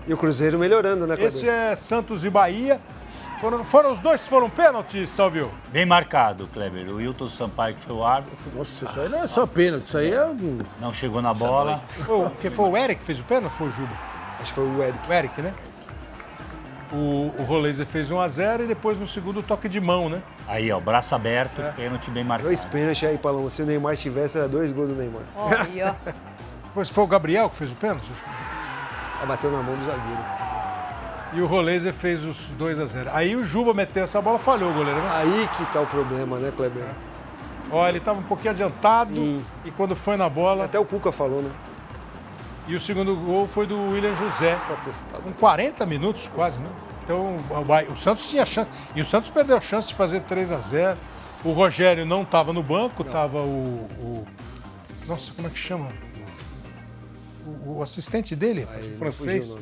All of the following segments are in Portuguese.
E o Cruzeiro melhorando, né, Cleber? Esse é Santos e Bahia. Foram os dois que foram pênaltis, Salvio? Bem marcado, Kleber. O Wilton Sampaio, que foi o árbitro. Nossa, isso aí não é só pênalti, isso aí é... Não chegou na bola. Foi o Eric que fez o pênalti ou foi o Juba? Acho que foi o Eric. O Eric, né? O Roleiser fez 1-0 e depois no segundo toque de mão, né? Aí, ó, braço aberto, pênalti bem marcado. 2 pênaltis aí, Paloma. Se o Neymar tivesse, era 2 gols do Neymar. Olha. Foi o Gabriel que fez o pênalti? Bateu na mão do zagueiro. E o Roleiser fez os 2-0. Aí o Juba meteu essa bola, falhou o goleiro, né? Aí que tá o problema, né, Kleber? Ó, ele tava um pouquinho adiantado. Sim. E quando foi na bola... Até o Cuca falou, né? E o segundo gol foi do William José. Com 40 minutos quase, né? Então o Santos tinha chance. E o Santos perdeu a chance de fazer 3-0. O Rogério não estava no banco, estava o... Nossa, como é que chama? O assistente dele, o francês.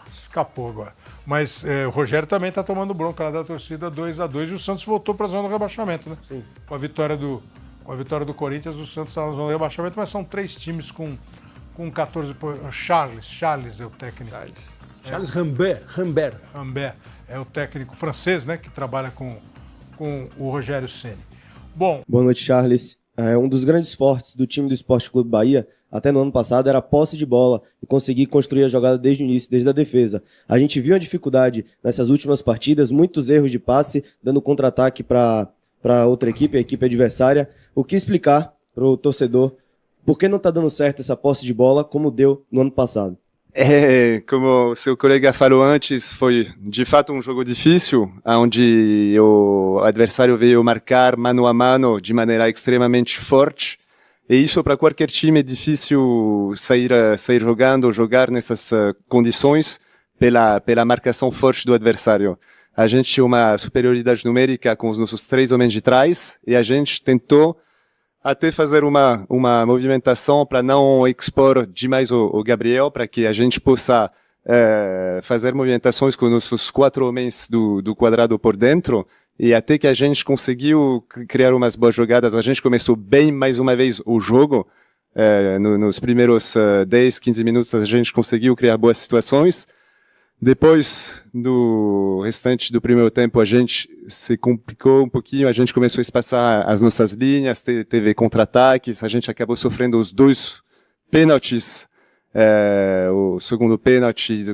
Escapou agora. Mas o Rogério também está tomando bronca lá da torcida 2-2 e o Santos voltou para a zona do rebaixamento, né? Sim. Com a vitória do Corinthians, o Santos está na zona do rebaixamento, mas são 3 times com 14 pontos. Charles é o técnico. Charles Rambert. Rambert é o técnico francês, né? Que trabalha com o Rogério Ceni. Bom. Boa noite, Charles. Um dos grandes fortes do time do Sport Clube Bahia, até no ano passado, era a posse de bola e conseguir construir a jogada desde o início, desde a defesa. A gente viu a dificuldade nessas últimas partidas, muitos erros de passe, dando contra-ataque para outra equipe, a equipe adversária. O que explicar para o torcedor por que não está dando certo essa posse de bola como deu no ano passado? Como o seu colega falou antes, foi de fato um jogo difícil, onde o adversário veio marcar mano a mano de maneira extremamente forte. E isso para qualquer time é difícil sair jogando, jogar nessas condições pela marcação forte do adversário. A gente tinha uma superioridade numérica com os nossos 3 homens de trás e a gente tentou até fazer uma movimentação para não expor demais o Gabriel, para que a gente possa fazer movimentações com nossos 4 homens do quadrado por dentro. E até que a gente conseguiu criar umas boas jogadas, a gente começou bem mais uma vez o jogo. Nos primeiros 10, 15 minutos a gente conseguiu criar boas situações. Depois do restante do primeiro tempo a gente se complicou um pouquinho, a gente começou a espaçar as nossas linhas, teve contra-ataques, a gente acabou sofrendo os 2 pênaltis. O segundo pênalti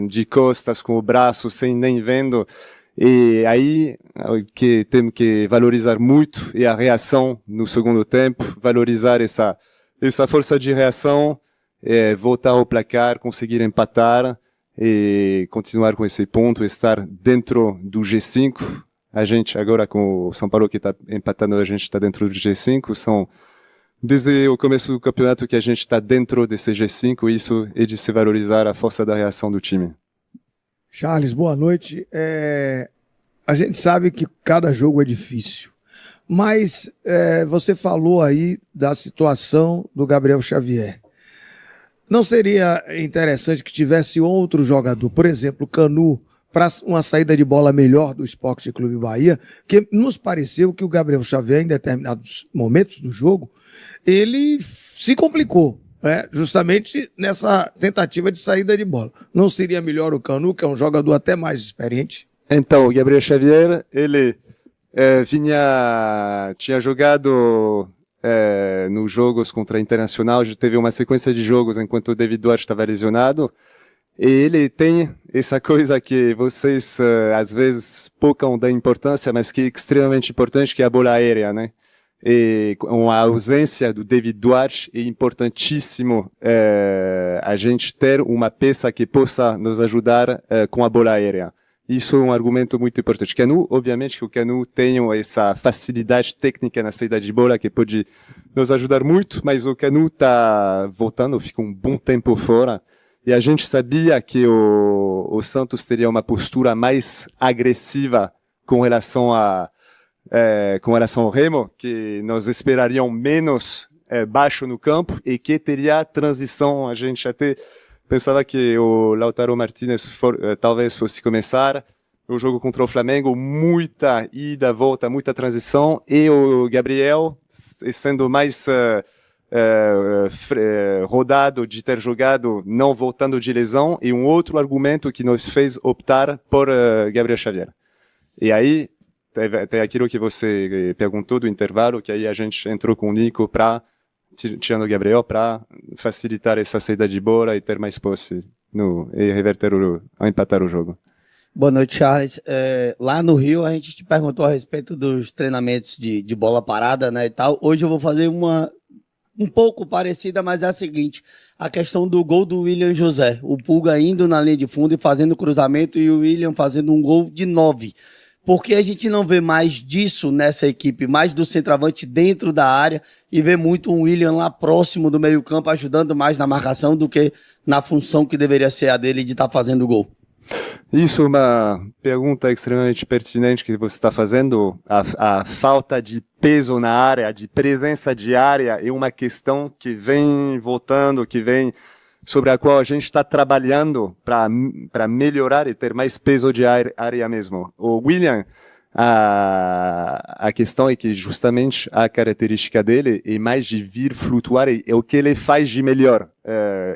de costas, com o braço, sem nem vendo. E aí, o que temos que valorizar muito é a reação no segundo tempo, valorizar essa força de reação, voltar ao placar, conseguir empatar e continuar com esse ponto, estar dentro do G5. A gente, agora com o São Paulo que está empatando, a gente está dentro do G5. Desde o começo do campeonato que a gente está dentro desse G5, isso é de se valorizar a força da reação do time. Charles, boa noite. A gente sabe que cada jogo é difícil, mas você falou aí da situação do Gabriel Xavier. Não seria interessante que tivesse outro jogador, por exemplo, o Canu, para uma saída de bola melhor do Sport Clube Bahia, que nos pareceu que o Gabriel Xavier, em determinados momentos do jogo, ele se complicou. Justamente nessa tentativa de saída de bola. Não seria melhor o Canu, que é um jogador até mais experiente? Então, o Gabriel Xavier, ele tinha jogado nos jogos contra a Internacional, já teve uma sequência de jogos enquanto o David Duarte estava lesionado, e ele tem essa coisa que vocês às vezes poucam da importância, mas que é extremamente importante, que é a bola aérea, né? E com a ausência do David Duarte é importantíssimo a gente ter uma peça que possa nos ajudar com a bola aérea. Isso é um argumento muito importante. Canu, obviamente que o Canu tem essa facilidade técnica na saída de bola que pode nos ajudar muito, mas o Canu está voltando, fica um bom tempo fora, e a gente sabia que o Santos teria uma postura mais agressiva com relação ao Remo, que nós esperaríamos menos baixo no campo e que teria transição. A gente até pensava que o Lautaro Martinez talvez fosse começar o jogo contra o Flamengo, muita ida, volta, muita transição, e o Gabriel sendo mais rodado de ter jogado não voltando de lesão, e um outro argumento que nos fez optar por Gabriel Xavier. E aí, tem aquilo que você perguntou do intervalo, que aí a gente entrou com o Nico tirando o Gabriel, para facilitar essa saída de bola e ter mais posse e reverter empatar o jogo. Boa noite, Charles. Lá no Rio, a gente te perguntou a respeito dos treinamentos de bola parada, né, e tal. Hoje eu vou fazer uma um pouco parecida, mas é a seguinte: a questão do gol do William José. O Pulga indo na linha de fundo e fazendo cruzamento, e o William fazendo um gol de 9. Por que a gente não vê mais disso nessa equipe, mais do centroavante dentro da área, e vê muito um William lá próximo do meio-campo, ajudando mais na marcação do que na função que deveria ser a dele de estar fazendo o gol? Isso é uma pergunta extremamente pertinente que você está fazendo. A falta de peso na área, de presença de área, é uma questão que vem voltando, sobre a qual a gente está trabalhando para melhorar e ter mais peso de área mesmo. O William, a questão é que justamente a característica dele é mais de vir flutuar, é o que ele faz de melhor,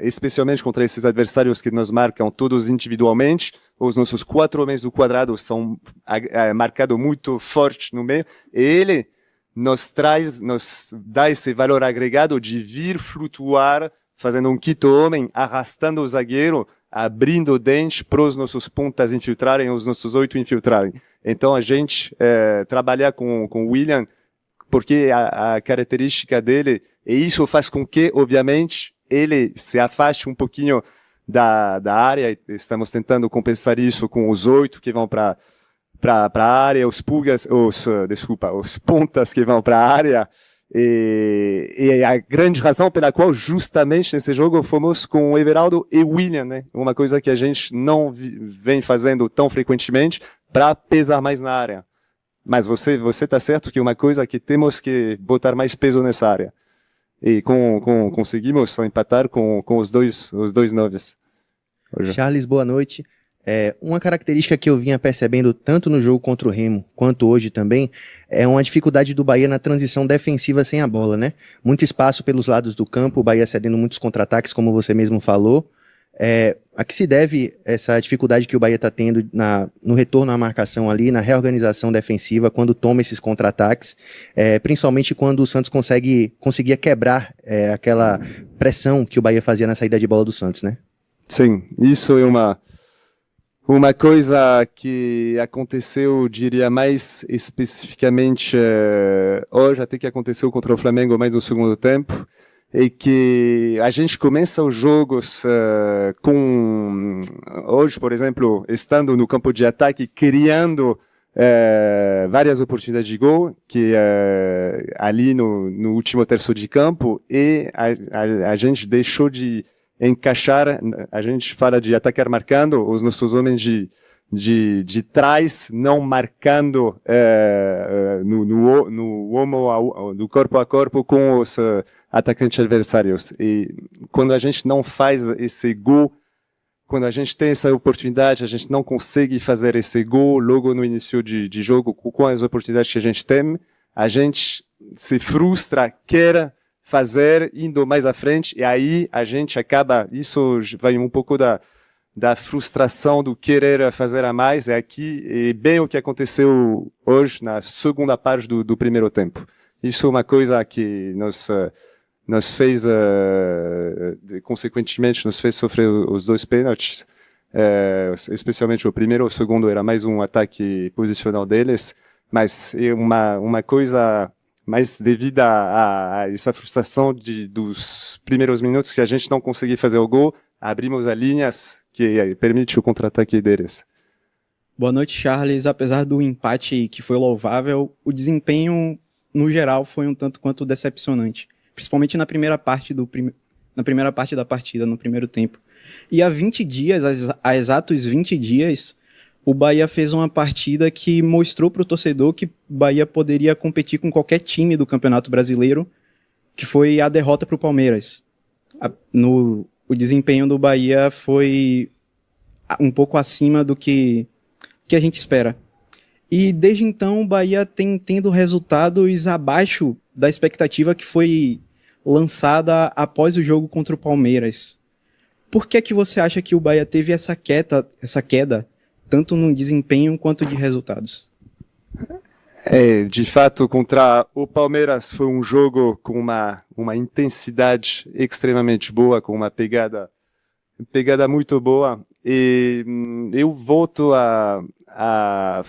especialmente contra esses adversários que nos marcam todos individualmente. Os nossos 4 homens do quadrado são marcados muito forte no meio, e ele nos dá esse valor agregado de vir flutuar, fazendo um quinto homem, arrastando o zagueiro, abrindo o dente para os nossos pontas infiltrarem, os nossos 8 infiltrarem. Então a gente trabalhar com o William, porque a característica dele, e isso faz com que, obviamente, ele se afaste um pouquinho da área. Estamos tentando compensar isso com os 8 que vão para a área, os pontas que vão para a área. E a grande razão pela qual justamente nesse jogo fomos com o Everaldo e o William, né? Uma coisa que a gente não vem fazendo tão frequentemente, para pesar mais na área. Mas você está certo que é uma coisa que temos que botar mais peso nessa área. E conseguimos empatar com os dois noves. Charles, boa noite. Uma característica que eu vinha percebendo tanto no jogo contra o Remo quanto hoje também é uma dificuldade do Bahia na transição defensiva sem a bola, né? Muito espaço pelos lados do campo, o Bahia cedendo muitos contra-ataques, como você mesmo falou. A que se deve essa dificuldade que o Bahia está tendo no retorno à marcação ali, na reorganização defensiva, quando toma esses contra-ataques, principalmente quando o Santos conseguia quebrar aquela pressão que o Bahia fazia na saída de bola do Santos, né? Sim, isso é uma coisa que aconteceu, diria, mais especificamente hoje, até que aconteceu contra o Flamengo mais no segundo tempo, e que a gente começa os jogos hoje, por exemplo, estando no campo de ataque, criando várias oportunidades de gol, que ali no último terço de campo, e a gente deixou de encaixar. A gente fala de atacar marcando, os nossos homens de trás não marcando no corpo a corpo com os atacantes adversários. E quando a gente não faz esse gol, quando a gente tem essa oportunidade, a gente não consegue fazer esse gol logo no início de jogo, com as oportunidades que a gente tem, a gente se frustra, quer fazer, indo mais à frente, e aí a gente acaba, isso vai um pouco da frustração do querer fazer a mais, é bem o que aconteceu hoje na segunda parte do primeiro tempo. Isso é uma coisa que nos fez, consequentemente, nos fez sofrer os 2 pênaltis, especialmente o primeiro. O segundo era mais um ataque posicional deles, mas é uma coisa mais devido a essa frustração dos primeiros minutos, que a gente não conseguia fazer o gol, abrimos as linhas que permite o contra-ataque deles. Boa noite, Charles. Apesar do empate que foi louvável, o desempenho, no geral, foi um tanto quanto decepcionante, principalmente na primeira parte da partida, no primeiro tempo. E há 20 dias, há exatos 20 dias, o Bahia fez uma partida que mostrou para o torcedor que o Bahia poderia competir com qualquer time do Campeonato Brasileiro, que foi a derrota para o Palmeiras. O desempenho do Bahia foi um pouco acima do que a gente espera. E desde então o Bahia tem tendo resultados abaixo da expectativa que foi lançada após o jogo contra o Palmeiras. Por que é que você acha que o Bahia teve essa queda tanto no desempenho quanto de resultados? De fato, contra o Palmeiras foi um jogo com uma intensidade extremamente boa, com uma pegada muito boa. E eu volto a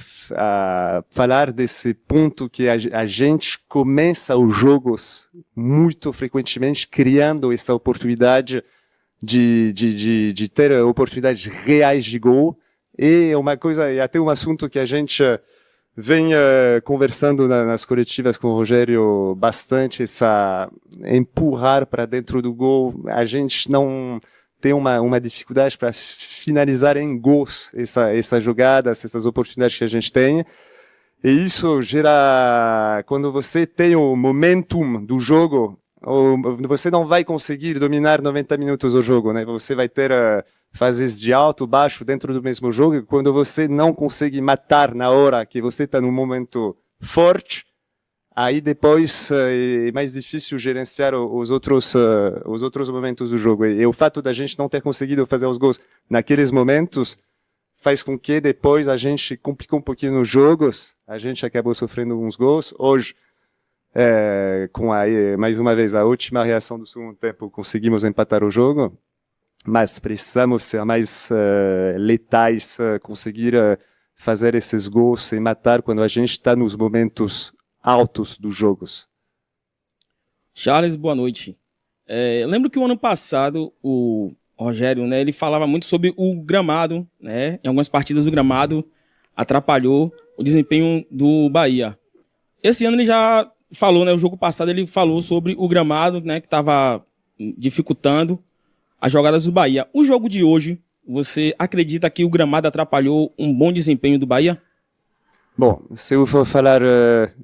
falar desse ponto que a gente começa os jogos muito frequentemente criando essa oportunidade de ter oportunidades reais de gol. E uma coisa, e até um assunto que a gente vem conversando nas coletivas com o Rogério bastante, essa empurrar para dentro do gol. A gente não tem uma dificuldade para finalizar em gols essas jogadas, essas oportunidades que a gente tem. E isso gera, quando você tem o momentum do jogo, você não vai conseguir dominar 90 minutos o jogo, né? Você vai ter fases de alto, baixo dentro do mesmo jogo. E quando você não consegue matar na hora que você está num momento forte, aí depois é mais difícil gerenciar os outros momentos do jogo. E o fato da gente não ter conseguido fazer os gols naqueles momentos faz com que depois a gente complicou um pouquinho nos jogos, a gente acabou sofrendo uns gols. Hoje, com mais uma vez a última reação do segundo tempo, conseguimos empatar o jogo, mas precisamos ser mais letais, conseguir fazer esses gols e matar quando a gente está nos momentos altos dos jogos. Charles, boa noite. Eu lembro que o ano passado o Rogério, né, ele falava muito sobre o gramado, né? Em algumas partidas o gramado atrapalhou o desempenho do Bahia. Esse ano ele já falou, né? O jogo passado ele falou sobre o gramado, né? Que estava dificultando as jogadas do Bahia. O jogo de hoje, você acredita que o gramado atrapalhou um bom desempenho do Bahia? Bom, se eu for falar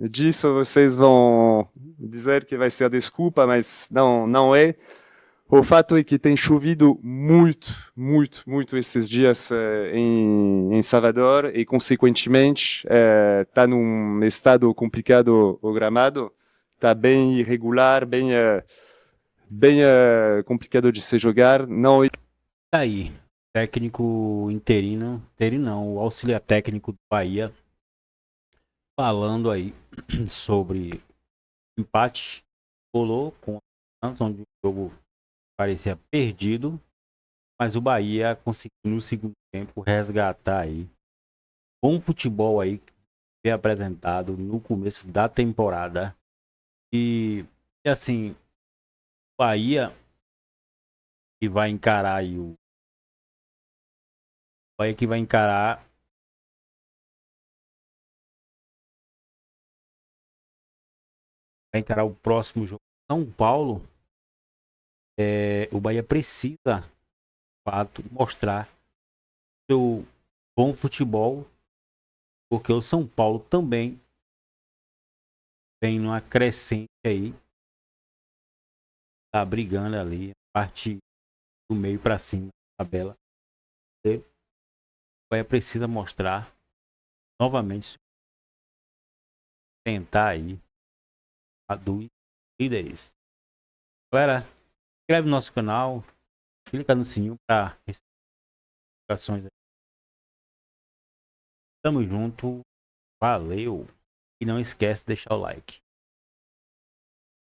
disso, vocês vão dizer que vai ser a desculpa, mas não é. O fato é que tem chovido muito esses dias em Salvador e, consequentemente, está num estado complicado o gramado, está bem irregular, bem complicado de se jogar. Não. Aí, técnico interino não, o auxiliar técnico do Bahia, falando aí sobre empate, rolou com o Santos, onde o jogo parecia perdido, mas o Bahia conseguiu no segundo tempo resgatar aí bom futebol aí que foi apresentado no começo da temporada. E assim, o Bahia que vai encarar aí o Bahia que vai encarar o próximo jogo São Paulo. O Bahia precisa, de fato, mostrar seu bom futebol, porque o São Paulo também vem numa crescente aí, tá brigando ali, a parte do meio para cima da tabela. O Bahia precisa mostrar novamente, tentar aí a dos líderes. Galera, inscreve no nosso canal, clica no sininho para receber notificações. Tamo junto, valeu e não esquece de deixar o like.